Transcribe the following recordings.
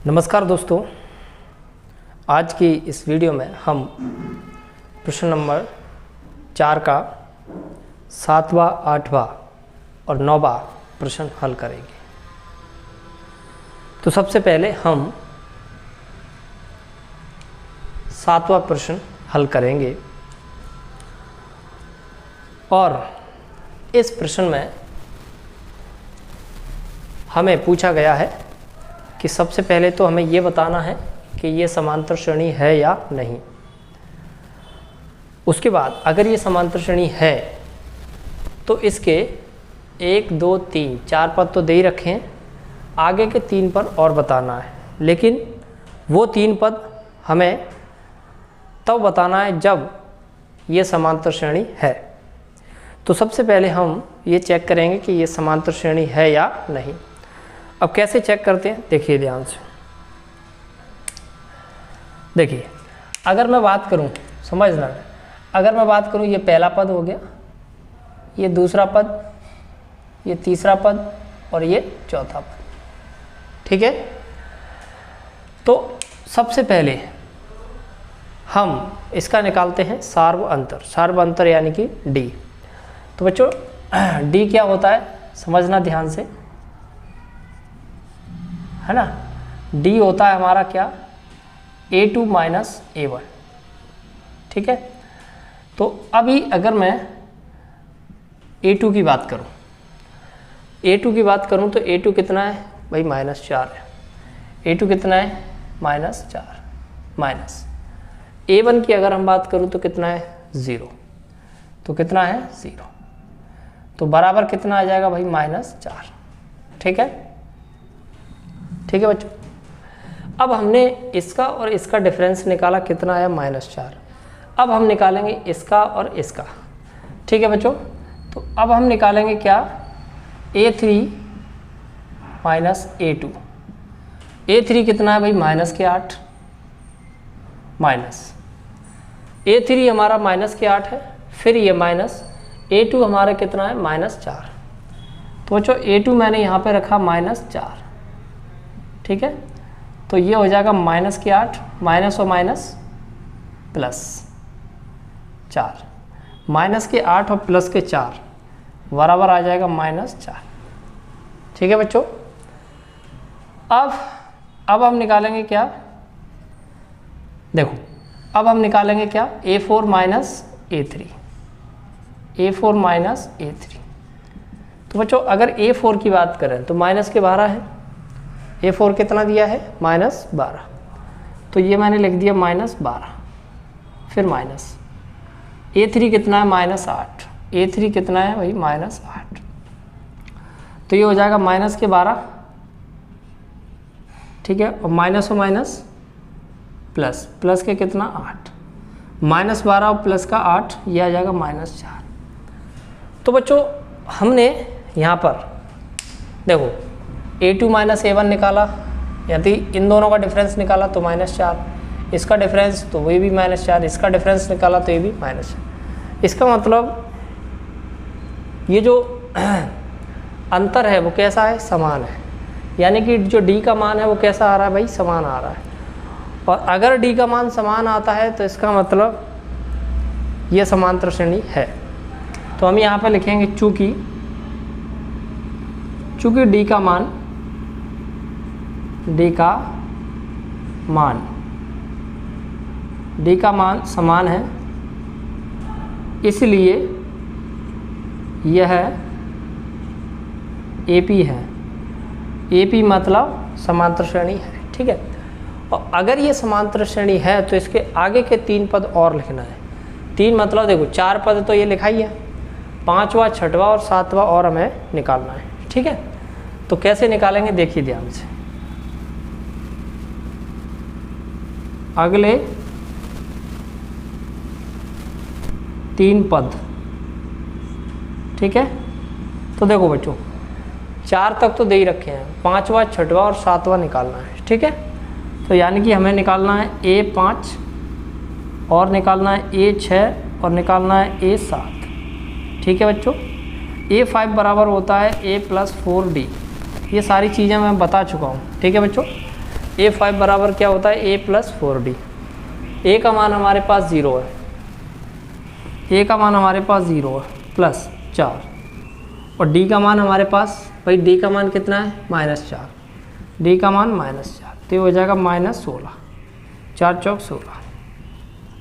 नमस्कार दोस्तों, आज की इस वीडियो में हम प्रश्न नंबर 4 का 7वां, 8वां और 9वां प्रश्न हल करेंगे। तो सबसे पहले हम 7वां प्रश्न हल करेंगे और इस प्रश्न में हमें पूछा गया है कि सबसे पहले तो हमें ये बताना है कि ये समांतर श्रेणी है या नहीं। उसके बाद अगर ये समांतर श्रेणी है तो इसके 1, 2, 3, 4 पद तो दे ही रखे हैं, आगे के 3 पद और बताना है। लेकिन वो 3 पद हमें तब बताना है जब ये समांतर श्रेणी है। तो सबसे पहले हम ये चेक करेंगे कि ये समांतर श्रेणी है या नहीं। अब कैसे चेक करते हैं, देखिए ध्यान से। देखिए, अगर मैं बात करूं, समझना, अगर मैं बात करूं, ये पहला पद हो गया, ये दूसरा पद, ये तीसरा पद और ये चौथा पद, ठीक है। तो सबसे पहले हम इसका निकालते हैं सार्व अंतर। सार्व अंतर यानी कि डी। तो बच्चों डी क्या होता है समझना ध्यान से, है ना। डी होता है हमारा क्या, A2 माइनस A1, ठीक है। तो अभी अगर मैं A2 की बात करूं, A2 की बात करूं तो A2 कितना है भाई, -4 है। A2 कितना है, -4 माइनस A1 की अगर हम बात करूं तो कितना है, 0। तो कितना है, 0। तो बराबर कितना आ जाएगा भाई, -4, ठीक है। ठीक है बच्चों, अब हमने इसका और इसका डिफरेंस निकाला, कितना आया, -4। अब हम निकालेंगे इसका और इसका, ठीक है बच्चों। तो अब हम निकालेंगे क्या, A3 माइनस A2। A3 कितना है भाई, -8 माइनस A3 हमारा -8 है, फिर ये माइनस A2 हमारा कितना है, -4। तो बच्चों A2 मैंने यहाँ पे रखा -4, ठीक है। तो ये हो जाएगा -8 माइनस और माइनस प्लस 4, -8 और प्लस के 4 बराबर आ जाएगा -4, ठीक है बच्चों। अब हम निकालेंगे क्या, देखो अब हम निकालेंगे क्या, A4 minus A3। A4 minus A3। तो बच्चों अगर A4 की बात करें तो माइनस के 12 है, A4 कितना दिया है, -12। तो ये मैंने लिख दिया -12, फिर माइनस A3 कितना है, -8। A3 कितना है भाई, -8। तो ये हो जाएगा माइनस के 12, ठीक है। और माइनस और माइनस प्लस, प्लस के कितना, 8, -12 और प्लस का 8, ये आ जाएगा -4। तो बच्चों हमने यहाँ पर देखो A2 माइनस A1 निकाला, यदि इन दोनों का डिफरेंस निकाला तो -4, इसका डिफरेंस तो वही भी -4, इसका डिफरेंस निकाला तो ये भी -4। इसका मतलब ये जो अंतर है वो कैसा है, समान है। यानी कि जो D का मान है वो कैसा आ रहा है भाई, समान आ रहा है। और अगर D का मान समान आता है तो इसका मतलब ये समांतर श्रेणी है। तो हम यहाँ पर लिखेंगे चूँकि D का मान समान है, इसलिए यह AP है। AP मतलब समांतर श्रेणी है, ठीक है। और अगर ये समांतर श्रेणी है तो इसके आगे के 3 पद और लिखना है। 3 मतलब देखो 4 पद तो ये लिखा ही है, 5वां, 6वां और 7वां और हमें निकालना है, ठीक है। तो कैसे निकालेंगे, देखिए ध्यान से। अगले 3 पद, ठीक है। तो देखो बच्चों 4 तक तो दे ही रखे हैं, 5वां, 6वां और 7वां निकालना है, ठीक है। तो यानी कि हमें निकालना है A5 और निकालना है A6 और निकालना है A7, ठीक है बच्चों। A5 बराबर होता है A + 4D। ये सारी चीज़ें मैं बता चुका हूँ, ठीक है बच्चों। A5 बराबर क्या होता है A प्लस 4D। A का मान हमारे पास 0 है, A का मान हमारे पास 0 है प्लस 4, और D का मान हमारे पास भाई D का मान कितना है -4, D का मान -4, तो ये हो जाएगा -16, 4 चौक 16।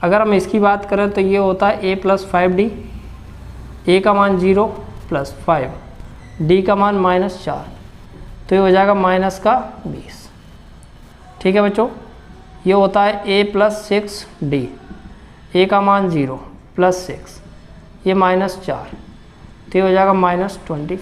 अगर हम इसकी बात करें तो ये होता है A प्लस 5D, A का मान 0 प्लस 5, D का मान -4, तो ये हो जाएगा -20। ठीक है बच्चों, ये होता है A प्लस 6D, A का मान 0 प्लस 6, ये -4, तो ये हो जाएगा -24।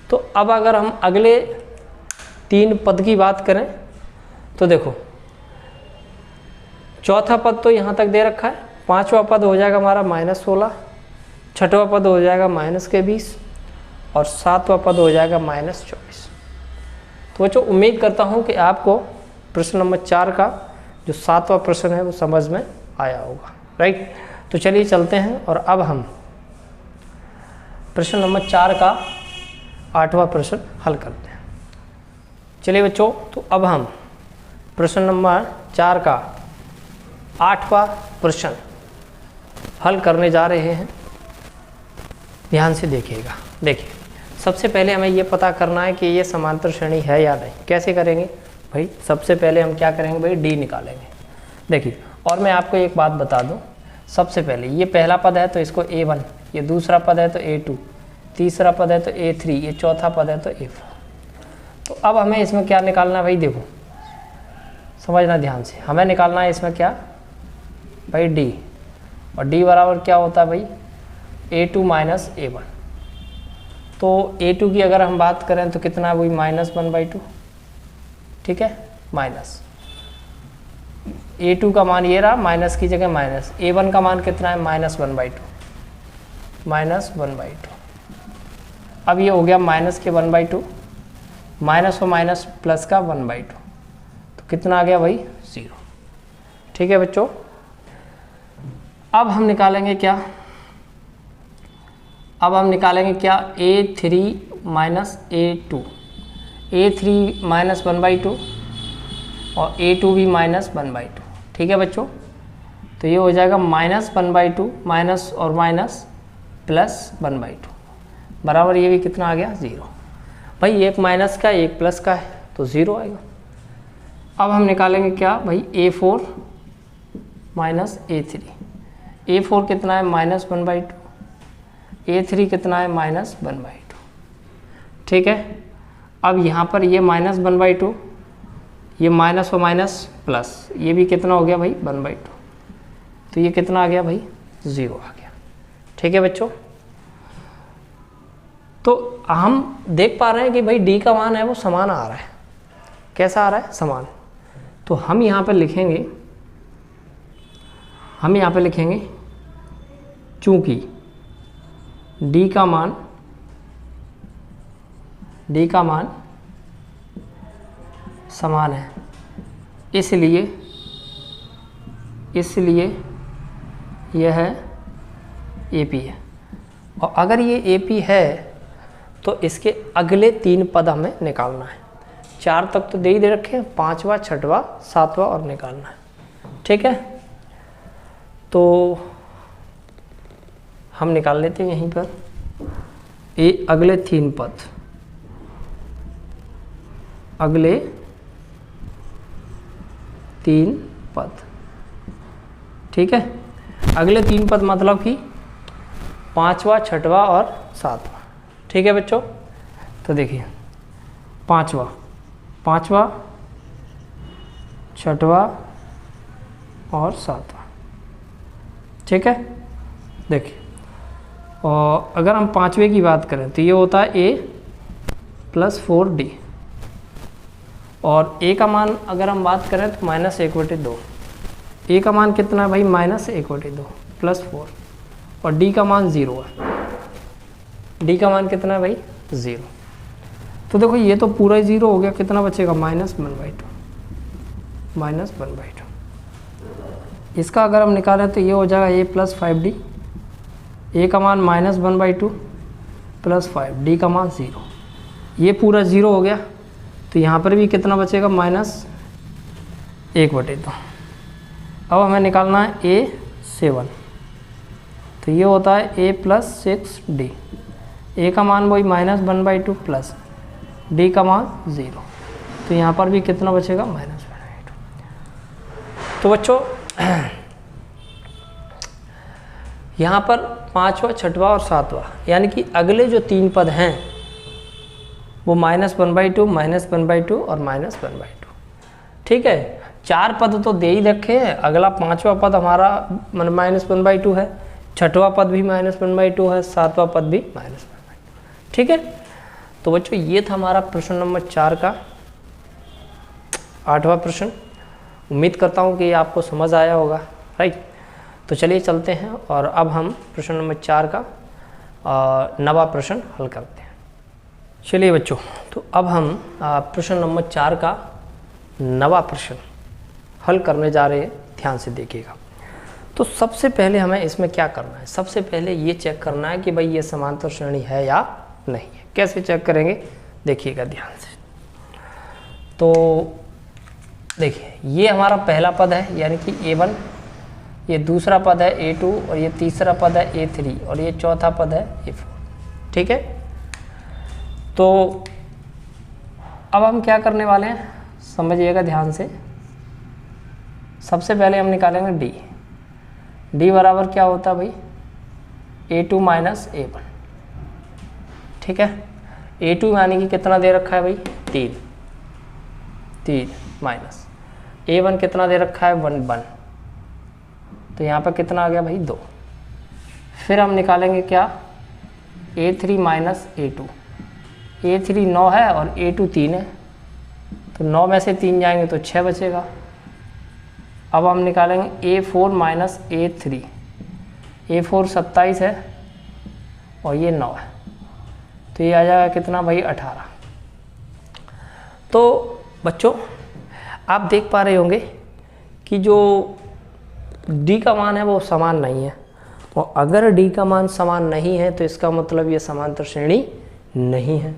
तो अब अगर हम अगले 3 पद की बात करें तो देखो, चौथा पद तो यहाँ तक दे रखा है, 5वां पद हो जाएगा हमारा -16, 6वां पद हो जाएगा -20, और 7वां पद हो जाएगा -24। तो बच्चों उम्मीद करता हूँ कि आपको प्रश्न नंबर 4 का जो 7वां प्रश्न है वो समझ में आया होगा, राइट। तो चलिए चलते हैं और अब हम प्रश्न नंबर 4 का 8वां प्रश्न हल करते हैं। चलिए बच्चों, तो अब हम प्रश्न नंबर 4 का 8वां प्रश्न हल करने जा रहे हैं। ध्यान से देखिएगा। देखिए, सबसे पहले हमें ये पता करना है कि ये समांतर श्रेणी है या नहीं। कैसे करेंगे भाई? सबसे पहले हम क्या करेंगे भाई, डी निकालेंगे। देखिए, और मैं आपको एक बात बता दूं, सबसे पहले ये पहला पद है तो इसको A1, ये दूसरा पद है तो A2, तीसरा पद है तो A3, ये चौथा पद है तो A4। तो अब हमें इसमें क्या निकालना है भाई? देखो समझना ध्यान से, हमें निकालना है इसमें क्या भाई, D, और D बराबर क्या होता है भाई, A2 माइनस A1। तो A2 की अगर हम बात करें तो कितना है वही -1/2, ठीक है, माइनस A2 का मान ये रहा, माइनस की जगह माइनस, A1 का मान कितना है -1/2, -1/2। अब ये हो गया माइनस के 1/2, माइनस और माइनस प्लस का 1/2, तो कितना आ गया भाई 0। ठीक है बच्चों, अब हम निकालेंगे क्या, अब हम निकालेंगे क्या, A3 minus A2, A3 minus 1/2 और A2 भी -1/2। ठीक है बच्चों, तो ये हो जाएगा -1/2, माइनस और माइनस प्लस 1/2 बराबर, ये भी कितना आ गया 0। भाई एक माइनस का एक प्लस का है तो 0 आएगा। अब हम निकालेंगे क्या भाई, A4 माइनस A3, A4 कितना है -1/2, A3 कितना है -1/2। ठीक है, अब यहाँ पर ये -1/2, ये माइनस और माइनस प्लस, ये भी कितना हो गया भाई 1/2, तो ये कितना आ गया भाई 0 आ गया। ठीक है बच्चों, तो हम देख पा रहे हैं कि भाई D का मान है वो समान आ रहा है। कैसा आ रहा है? समान। तो हम यहाँ पर लिखेंगे, हम यहाँ पे लिखेंगे चूंकि D का मान समान है, इसलिए यह AP है। और अगर ये AP है तो इसके अगले 3 पद हमें निकालना है। 4 तक तो दे ही दे रखे हैं, 5वां, 6वां, 7वां और निकालना है। ठीक है, तो हम निकाल लेते हैं यहीं पर अगले 3 पद, अगले 3 पद। ठीक है, अगले 3 पद मतलब कि 5वां, 6वां और 7वां। ठीक है बच्चों, तो देखिए 5वां, 6वां और 7वां। ठीक है, देखिए, और अगर हम 5वें की बात करें तो ये होता है A प्लस 4D, और A का मान अगर हम बात करें तो -1/2। A का मान कितना है भाई, -1/2 प्लस 4, और D का मान 0 है। D का मान कितना है भाई 0। तो देखो ये तो पूरा ही 0 हो गया, कितना बचेगा -1/2। इसका अगर हम निकालें तो ये हो जाएगा A प्लस 5D, A का मान -1/2 प्लस 5, D का मान 0। ये पूरा 0 हो गया, तो तो यहाँ पर भी कितना बचेगा, -1/2। अब हमें निकालना है A7, तो ये होता है A + 6D। A का मान वही -1/2 प्लस D का मान 0, तो यहाँ पर भी कितना बचेगा, -1/2। तो बच्चों यहाँ पर 5वां, 6वां और 7वां यानी कि अगले जो 3 पद हैं वो -1/2, -1/2 और -1/2। ठीक है, 4 पद तो दे ही रखे हैं, अगला 5वां पद हमारा -1/2 है, 6वां पद भी -1/2 है, 7वां पद भी -1/2। ठीक है, तो बच्चों ये था हमारा प्रश्न नंबर 4 का 8वां प्रश्न। उम्मीद करता हूँ कि ये आपको समझ आया होगा, राइट। तो चलिए चलते हैं और अब हम प्रश्न नंबर 4 का 9वां प्रश्न हल करते हैं। चलिए बच्चों, तो अब हम प्रश्न नंबर 4 का 9वां प्रश्न हल करने जा रहे हैं। ध्यान से देखिएगा। तो सबसे पहले हमें इसमें क्या करना है, सबसे पहले ये चेक करना है कि भाई ये समांतर श्रेणी है या नहीं है। कैसे चेक करेंगे, देखिएगा ध्यान से। तो देखिए, ये हमारा पहला पद है यानी कि A1, ये दूसरा पद है A2 और ये तीसरा पद है A3 और ये चौथा पद है A4। ठीक है, तो अब हम क्या करने वाले हैं, समझिएगा ध्यान से। सबसे पहले हम निकालेंगे D बराबर क्या होता है भाई, A2 - A1। ठीक है, A2 यानी कि कितना दे रखा है भाई, 3 माइनस A1 कितना दे रखा है, 1, तो यहाँ पर कितना आ गया भाई, 2। फिर हम निकालेंगे क्या, A3 - A2। A3 9 है और A2 3 है, तो 9 में से 3 जाएंगे तो 6 बचेगा। अब हम निकालेंगे A4 - A3। A4 27 है और ये 9 है, तो ये आ जाएगा कितना भाई, 18। तो बच्चों आप देख पा रहे होंगे कि जो D का मान है वो समान नहीं है, और अगर D का मान समान नहीं है तो इसका मतलब ये समांतर श्रेणी नहीं है।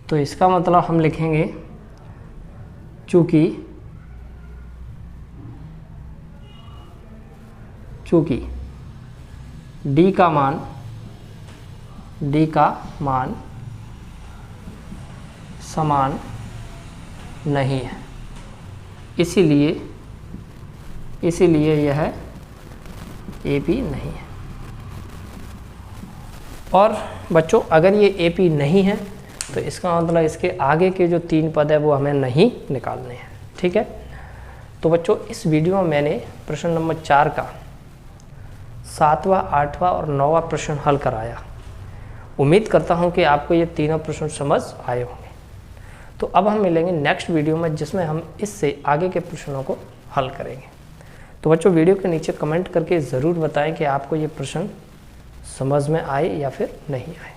तो इसका मतलब हम लिखेंगे चूँकि D का मान समान नहीं है, इसीलिए यह AP नहीं है। और बच्चों अगर ये AP नहीं है तो इसका मतलब इसके आगे के जो 3 पद है वो हमें नहीं निकालने हैं। ठीक है, तो बच्चों इस वीडियो में मैंने प्रश्न नंबर 4 का 7वां, 8वां और 9वां प्रश्न हल कराया। उम्मीद करता हूँ कि आपको ये तीनों प्रश्न समझ आए होंगे। तो अब हम मिलेंगे नेक्स्ट वीडियो में, जिसमें हम इससे आगे के प्रश्नों को हल करेंगे। तो बच्चों वीडियो के नीचे कमेंट करके ज़रूर बताएं कि आपको ये प्रश्न समझ में आए या फिर नहीं आए।